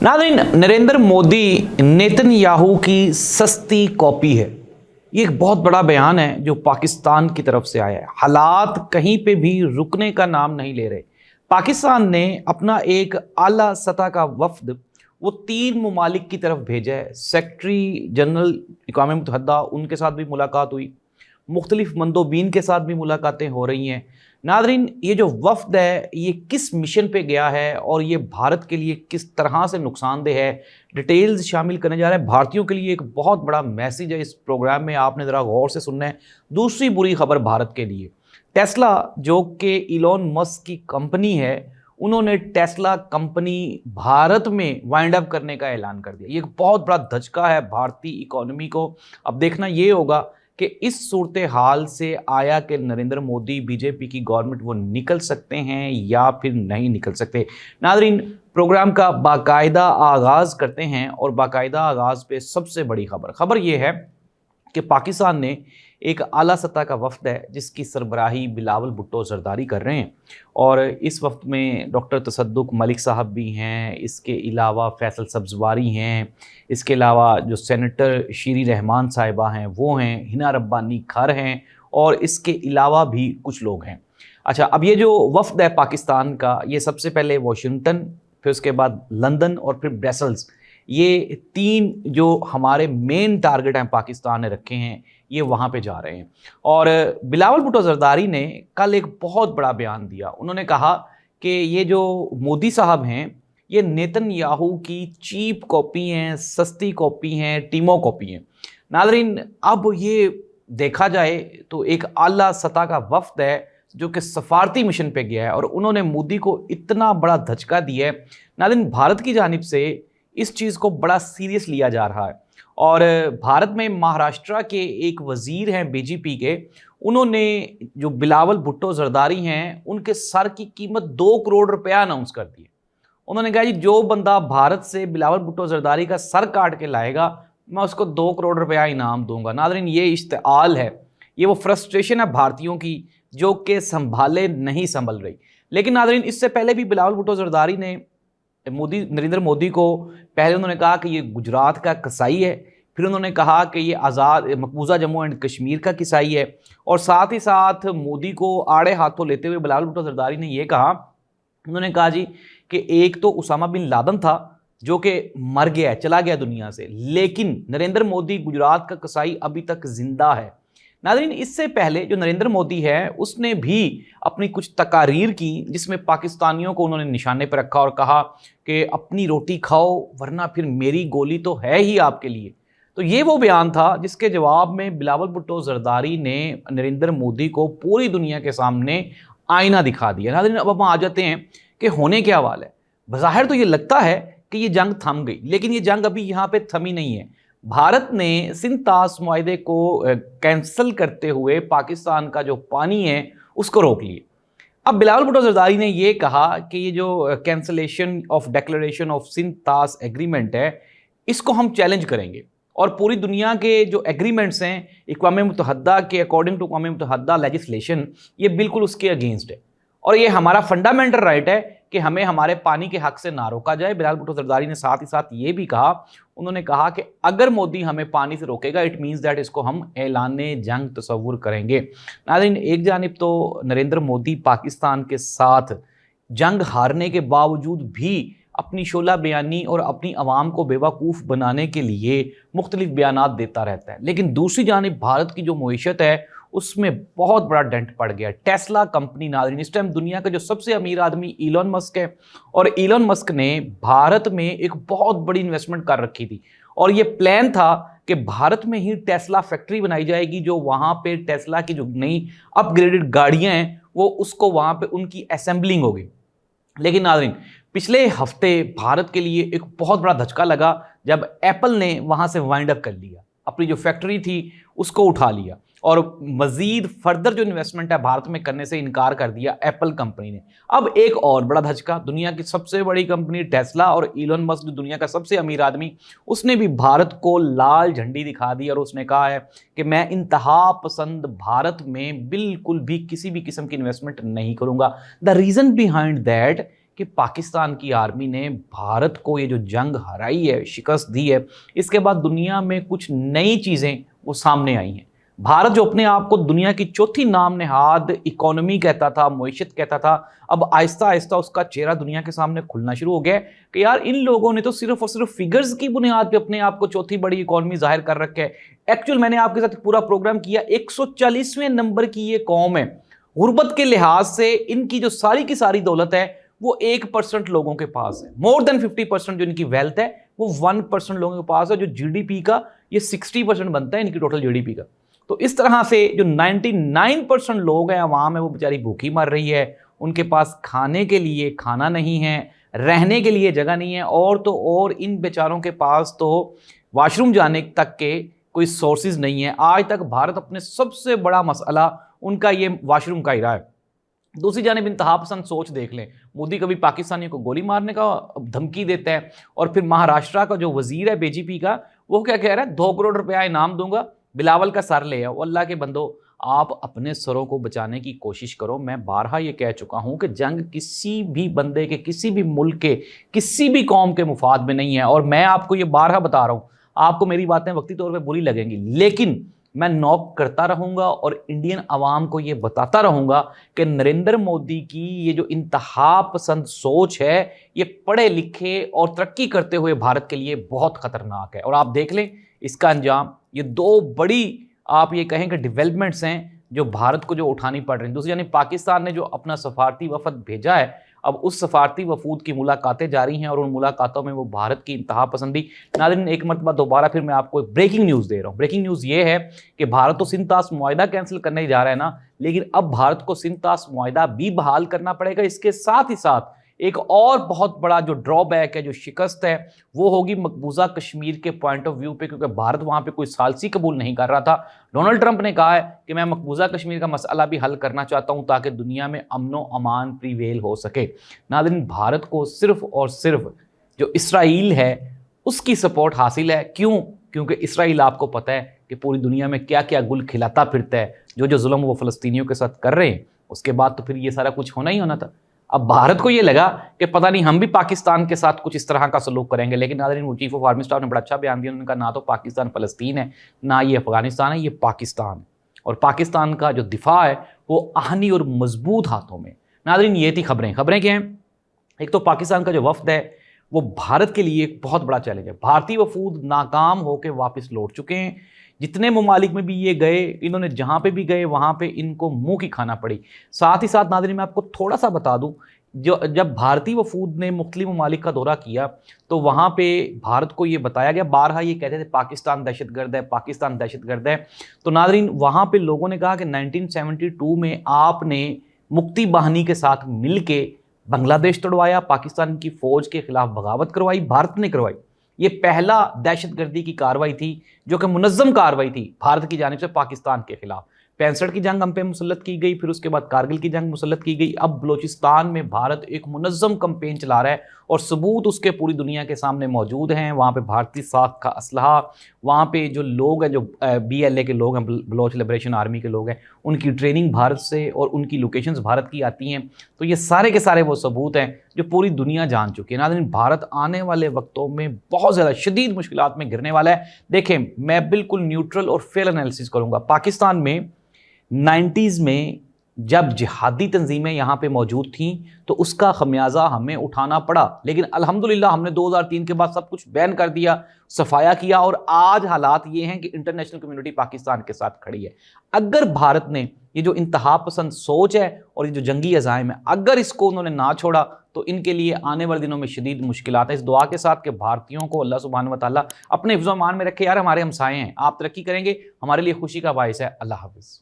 नाज़रीन, नरेंद्र मोदी नेतन्याहू की सस्ती कॉपी है। ये एक बहुत बड़ा बयान है जो पाकिस्तान की तरफ से आया है। हालात कहीं पे भी रुकने का नाम नहीं ले रहे। पाकिस्तान ने अपना एक आला सतह का वफ्द वो 3 ममालिक की तरफ भेजा है। सेक्रेटरी जनरल अक़वाम मुत्तहिदा, उनके साथ भी मुलाकात हुई, मुख्तलिफ मंदोबीन के साथ भी मुलाकातें हो रही हैं। नादरीन, ये जो वफ्द है ये किस मिशन पे गया है और ये भारत के लिए किस तरह से नुकसानदेह है, डिटेल्स शामिल करने जा रहे हैं। भारतीयों के लिए एक बहुत बड़ा मैसेज है इस प्रोग्राम में, आपने ज़रा गौर से सुनना है। दूसरी बुरी खबर भारत के लिए, टेस्ला जो कि इलॉन मस्क की कंपनी है, उन्होंने टेस्ला कंपनी भारत में वाइंड अप करने का ऐलान कर दिया। ये एक बहुत बड़ा धचका है भारतीय इकोनॉमी को। अब देखना ये होगा कि इस सूरत हाल से आया कि नरेंद्र मोदी, बीजेपी की गवर्नमेंट वो निकल सकते हैं या फिर नहीं निकल सकते। नादरीन, प्रोग्राम का बाकायदा आगाज़ करते हैं और बाकायदा आगाज़ पे सबसे बड़ी खबर ये है कि पाकिस्तान ने एक आला सतह का वफ्द है जिसकी सरबराही बिलावल भुट्टो जरदारी कर रहे हैं, और इस वक्त में डॉक्टर तसद्दुक़ मलिक साहब भी हैं, इसके अलावा फैसल सब्ज़वारी हैं, इसके अलावा जो सेनेटर शीरी रहमान साहिबा हैं वो हैं, हिना रब्बानी खर हैं, और इसके अलावा भी कुछ लोग हैं। अच्छा, अब ये जो वफ्द है पाकिस्तान का, ये सबसे पहले वाशिंगटन, फिर उसके बाद लंदन और फिर ब्रसल्स, ये 3 जो हमारे मेन टारगेट हैं पाकिस्तान ने रखे हैं, ये वहाँ पे जा रहे हैं। और बिलावल भुट्टो जरदारी ने कल एक बहुत बड़ा बयान दिया। उन्होंने कहा कि ये जो मोदी साहब हैं ये नेतन्याहू की चीप कॉपी हैं, सस्ती कॉपी हैं, टीमो कॉपी हैं। नाज़रीन, अब ये देखा जाए तो एक आला सतह का वफ्द है जो कि सफारती मिशन पे गया है और उन्होंने मोदी को इतना बड़ा धचका दिया है। नाज़रीन, भारत की जानिब से इस चीज़ को बड़ा सीरियस लिया जा रहा है, और भारत में महाराष्ट्र के एक वज़ीर हैं बीजेपी के, उन्होंने जो बिलावल भुट्टो जरदारी हैं उनके सर की कीमत 2 करोड़ रुपया अनाउंस कर दी। उन्होंने कहा जी, जो बंदा भारत से बिलावल भुट्टो जरदारी का सर काट के लाएगा मैं उसको 2 करोड़ रुपया इनाम दूंगा। नाज़रीन, ये इश्तिआल है, ये वो फ्रस्ट्रेशन है भारतीयों की जो कि संभाले नहीं संभल रही। लेकिन नाज़रीन, इससे पहले भी बिलावल भुट्टो जरदारी ने नरेंद्र मोदी को पहले उन्होंने कहा कि ये गुजरात का कसाई है, फिर उन्होंने कहा कि ये आज़ाद मकबूजा जम्मू एंड कश्मीर का कसाई है, और साथ ही साथ मोदी को आड़े हाथों लेते हुए बिलावल भुट्टो जरदारी ने ये कहा, उन्होंने कहा जी कि एक तो उसामा बिन लादन था जो कि मर गया है, चला गया दुनिया से, लेकिन नरेंद्र मोदी गुजरात का कसाई अभी तक जिंदा है। नाज़रीन, इससे पहले जो नरेंद्र मोदी है उसने भी अपनी कुछ तकारीर की जिसमें पाकिस्तानियों को उन्होंने निशाने पर रखा और कहा कि अपनी रोटी खाओ वरना फिर मेरी गोली तो है ही आपके लिए। तो ये वो बयान था जिसके जवाब में बिलावल भुट्टो जरदारी ने नरेंद्र मोदी को पूरी दुनिया के सामने आईना दिखा दिया। नाज़रीन, अब हम आ जाते हैं कि होने क्या वाला है। बज़ाहिर तो ये लगता है कि ये जंग थम गई, लेकिन ये जंग अभी यहाँ पे थमी नहीं है। भारत ने सिंध तास मुआहदे को कैंसिल करते हुए पाकिस्तान का जो पानी है उसको रोक लिए। अब बिलावल भुट्टो जरदारी ने ये कहा कि ये जो cancellation of declaration of Sindh तास एग्रीमेंट है इसको हम चैलेंज करेंगे, और पूरी दुनिया के जो एग्रीमेंट्स हैं अक़वाम मुत्तहिदा के अकॉर्डिंग टू अक़वाम मुत्तहिदा लेजिस्लेशन, ये बिल्कुल उसके अगेंस्ट है, और ये हमारा फंडामेंटल राइट है कि हमें हमारे पानी के हक से ना रोका जाए। बिलावल भुट्टो जरदारी ने साथ ही साथ ये भी कहा, उन्होंने कहा कि अगर मोदी हमें पानी से रोकेगा इट मीन्स दैट इसको हम ऐलाने जंग तस्वुर करेंगे। नाज़रीन, एक जानिब तो नरेंद्र मोदी पाकिस्तान के साथ जंग हारने के बावजूद भी अपनी शोला बयानी और अपनी आवाम को बेवकूफ़ बनाने के लिए मुख्तलिफ बयानात देता रहता है, लेकिन दूसरी जानिब भारत की जो मईशत है उसमें बहुत बड़ा डेंट पड़ गया। टेस्ला कंपनी, नाज़रीन, इस टाइम दुनिया का जो सबसे अमीर आदमी इलॉन मस्क है, और इलॉन मस्क ने भारत में एक बहुत बड़ी इन्वेस्टमेंट कर रखी थी, और ये प्लान था कि भारत में ही टेस्ला फैक्ट्री बनाई जाएगी, जो वहाँ पे टेस्ला की जो नई अपग्रेडेड गाड़ियाँ हैं वो उसको वहाँ पे उनकी असेंबलिंग होगी। लेकिन नाज़रीन, पिछले हफ्ते भारत के लिए एक बहुत बड़ा धचका लगा जब एप्पल ने वहाँ से वाइंड अप कर लिया, अपनी जो फैक्ट्री थी उसको उठा लिया, और मज़ीद फर्दर जो इन्वेस्टमेंट है भारत में करने से इनकार कर दिया एप्पल कंपनी ने। अब एक और बड़ा धचका, दुनिया की सबसे बड़ी कंपनी टेस्ला और इलॉन मस्क जो दुनिया का सबसे अमीर आदमी, उसने भी भारत को लाल झंडी दिखा दी और उसने कहा है कि मैं इंतहा पसंद भारत में बिल्कुल भी किसी भी किस्म की इन्वेस्टमेंट नहीं करूँगा। द रीज़न बिहाइंड दैट کہ پاکستان کی آرمی نے بھارت کو یہ جو جنگ ہرائی ہے، شکست دی ہے، اس کے بعد دنیا میں کچھ نئی چیزیں وہ سامنے آئی ہیں۔ بھارت جو اپنے آپ کو دنیا کی چوتھی نام نہاد اکانومی کہتا تھا، معیشت کہتا تھا، اب آہستہ آہستہ اس کا چہرہ دنیا کے سامنے کھلنا شروع ہو گیا کہ یار ان لوگوں نے تو صرف اور صرف فگرز کی بنیاد پہ اپنے آپ کو چوتھی بڑی اکانومی ظاہر کر رکھا ہے۔ ایکچوئل میں نے آپ کے ساتھ پورا پروگرام کیا، 140ویں نمبر کی یہ قوم ہے، غربت کے لحاظ سے ان کی جو ساری کی ساری دولت ہے وہ 1% لوگوں کے پاس ہے، مور دین 50% جو ان کی ویلتھ ہے وہ 1% لوگوں کے پاس ہے، جو جی ڈی پی کا یہ 60% بنتا ہے ان کی ٹوٹل جی ڈی پی کا۔ تو اس طرح سے جو 99% لوگ ہیں، عوام ہے، وہ بیچاری بھوکی مر رہی ہے، ان کے پاس کھانے کے لیے کھانا نہیں ہے، رہنے کے لیے جگہ نہیں ہے، اور تو اور ان بیچاروں کے پاس تو واش روم جانے تک کے کوئی سورسز نہیں ہے۔ آج تک بھارت اپنے سب سے بڑا مسئلہ ان کا یہ واش روم کا ہی رہا ہے۔ دوسری جانب انتہا پسند سوچ دیکھ لیں، مودی کبھی پاکستانیوں کو گولی مارنے کا دھمکی دیتا ہے، اور پھر مہاراشٹرا کا جو وزیر ہے بی جے پی کا، وہ کیا کہہ رہا ہے 2 کروڑ روپیہ انعام دوں گا، بلاول کا سر لے آؤ۔ اللہ کے بندو، آپ اپنے سروں کو بچانے کی کوشش کرو۔ میں بارہا یہ کہہ چکا ہوں کہ جنگ کسی بھی بندے کے، کسی بھی ملک کے، کسی بھی قوم کے مفاد میں نہیں ہے، اور میں آپ کو یہ بارہا بتا رہا ہوں۔ آپ کو میری باتیں وقتی طور پہ بری لگیں گی، لیکن میں نوک کرتا رہوں گا اور انڈین عوام کو یہ بتاتا رہوں گا کہ نریندر مودی کی یہ جو انتہا پسند سوچ ہے، یہ پڑھے لکھے اور ترقی کرتے ہوئے بھارت کے لیے بہت خطرناک ہے۔ اور آپ دیکھ لیں اس کا انجام، یہ 2 بڑی آپ یہ کہیں کہ ڈیولپمنٹس ہیں جو بھارت کو جو اٹھانی پڑ رہی ہیں۔ دوسری جانب پاکستان نے جو اپنا سفارتی وفد بھیجا ہے، اب اس سفارتی وفود کی ملاقاتیں جاری ہیں، اور ان ملاقاتوں میں وہ بھارت کی انتہا پسندی۔ ناظرین ایک مرتبہ دوبارہ پھر میں آپ کو ایک بریکنگ نیوز دے رہا ہوں۔ بریکنگ نیوز یہ ہے کہ بھارت تو سندھ طاس معاہدہ کینسل کرنے جا رہا ہے نا، لیکن اب بھارت کو سندھ طاس معاہدہ بھی بحال کرنا پڑے گا۔ اس کے ساتھ ہی ساتھ ایک اور بہت بڑا جو ڈرا بیک ہے، جو شکست ہے، وہ ہوگی مقبوضہ کشمیر کے پوائنٹ آف ویو پہ، کیونکہ بھارت وہاں پہ کوئی ثالثی قبول نہیں کر رہا تھا۔ ڈونلڈ ٹرمپ نے کہا ہے کہ میں مقبوضہ کشمیر کا مسئلہ بھی حل کرنا چاہتا ہوں تاکہ دنیا میں امن و امان پریویل ہو سکے۔ ناظرین بھارت کو صرف اور صرف جو اسرائیل ہے اس کی سپورٹ حاصل ہے۔ کیوں؟ کیونکہ اسرائیل آپ کو پتہ ہے کہ پوری دنیا میں کیا کیا گل کھلاتا پھرتا ہے، جو ظلم وہ فلسطینیوں کے ساتھ کر رہے ہیں، اس کے بعد تو پھر یہ سارا کچھ ہونا ہی ہونا تھا۔ اب بھارت کو یہ لگا کہ پتہ نہیں ہم بھی پاکستان کے ساتھ کچھ اس طرح کا سلوک کریں گے، لیکن ناظرین وہ چیف آف آرمی اسٹاف نے بڑا اچھا بیان دیا۔ انہوں نے کہا نہ تو پاکستان فلسطین ہے، نہ یہ افغانستان ہے، یہ پاکستان ہے، اور پاکستان کا جو دفاع ہے وہ آہنی اور مضبوط ہاتھوں میں۔ ناظرین یہ تھی خبریں کیا ہیں؟ ایک تو پاکستان کا جو وفد ہے وہ بھارت کے لیے ایک بہت بڑا چیلنج ہے۔ بھارتی وفود ناکام ہو کے واپس لوٹ چکے ہیں۔ جتنے ممالک میں بھی یہ گئے، انہوں نے جہاں پہ بھی گئے وہاں پہ ان کو منہ کی کھانا پڑی۔ ساتھ ہی ساتھ ناظرین میں آپ کو تھوڑا سا بتا دوں، جب بھارتی وفود نے مختلف ممالک کا دورہ کیا تو وہاں پہ بھارت کو یہ بتایا گیا، بارہا یہ کہتے تھے پاکستان دہشت گرد ہے، پاکستان دہشت گرد ہے۔ تو ناظرین وہاں پہ لوگوں نے کہا کہ 1972 میں آپ نے مکتی باہنی کے ساتھ مل کے بنگلہ دیش توڑوایا، پاکستان کی فوج کے خلاف بغاوت کروائی، بھارت نے کروائی۔ یہ پہلا دہشت گردی کی کارروائی تھی جو کہ منظم کارروائی تھی بھارت کی جانب سے پاکستان کے خلاف۔ 65 کی جنگ ہم پہ مسلط کی گئی، پھر اس کے بعد کارگل کی جنگ مسلط کی گئی۔ اب بلوچستان میں بھارت ایک منظم کمپین چلا رہا ہے، اور ثبوت اس کے پوری دنیا کے سامنے موجود ہیں۔ وہاں پہ بھارتی ساکھ کا اسلحہ، وہاں پہ جو لوگ ہیں، جو BLA کے لوگ ہیں، بلوچ لبریشن آرمی کے لوگ ہیں، ان کی ٹریننگ بھارت سے اور ان کی لوکیشنز بھارت کی آتی ہیں۔ تو یہ سارے کے سارے وہ ثبوت ہیں جو پوری دنیا جان چکی ہے۔ ناظرین بھارت آنے والے وقتوں میں بہت زیادہ شدید مشکلات میں گرنے والا ہے۔ دیکھیں میں بالکل نیوٹرل اور فیئر انالیسس کروں گا۔ پاکستان میں 90s میں جب جہادی تنظیمیں یہاں پہ موجود تھیں تو اس کا خمیازہ ہمیں اٹھانا پڑا، لیکن الحمدللہ ہم نے 2003 کے بعد سب کچھ بین کر دیا، صفایا کیا، اور آج حالات یہ ہیں کہ انٹرنیشنل کمیونٹی پاکستان کے ساتھ کھڑی ہے۔ اگر بھارت نے یہ جو انتہا پسند سوچ ہے اور یہ جو جنگی عزائم ہے، اگر اس کو انہوں نے نہ چھوڑا تو ان کے لیے آنے والے دنوں میں شدید مشکلات ہیں۔ اس دعا کے ساتھ کہ بھارتیوں کو اللہ سبحانہ و تعالیٰ اپنے حفظ و امان میں رکھے۔ یار ہمارے ہمسائے ہیں، آپ ترقی کریں گے، ہمارے لیے خوشی کا باعث ہے۔ اللہ حافظ۔